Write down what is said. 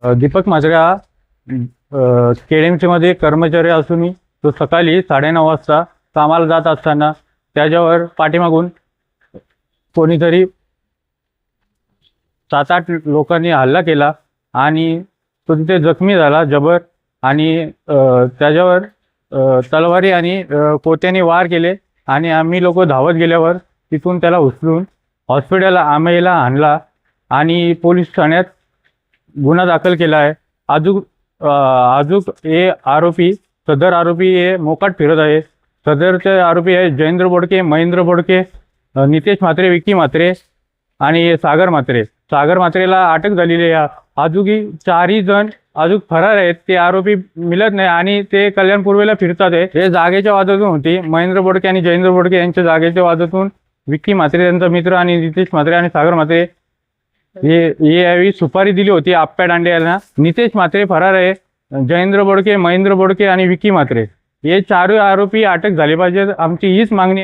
दीपक म्हात्रे हा KDMC मध्ये कर्मचारी असून तो सकाळी 9:30 वाजता कामाला जात असताना त्याच्यावर पाठीमागून कोणीतरी 7-8 लोकांनी हल्ला केला आणि तो तिथे जखमी झाला जबर आणि त्याच्यावर तलवारी आणि कोत्याने वार केले आणि आम्ही लोक धावत गेल्यावर तिथून त्याला उचलून हॉस्पिटलला आमेला आणला आणि पोलीस ठाण्यात गुन्हा दाखल केला आहे। अजून हे आरोपी सदर आरोपी हे मोकाट फिरत आहे। सदरचे आरोपी आहे जयेंद्र बोडके, महेंद्र बोडके, नितेश म्हात्रे, विकी म्हात्रे आणि सागर म्हात्रे। सागर म्हात्रेला अटक झालेली आहे। अजूनही 4 जण अजून फरार आहेत। ते आरोपी मिळत नाही आणि ते कल्याण पूर्वेला फिरतात आहे। हे जागेच्या वादातून होती। महेंद्र बोडके आणि जयेंद्र बोडके यांच्या जागेच्या वादातून विकी म्हात्रे यांचा मित्र आणि नितेश म्हात्रे आणि सागर म्हात्रे हे यावेळी सुपारी दिली होती आप्पा दांडे यांना। नितेश म्हात्रे फरार आहे। जयेंद्र बोडके, महेंद्र बोडके आणि विकी म्हात्रे हे 4 आरोपी अटक झाले पाहिजेत, आमची हीच मागणी।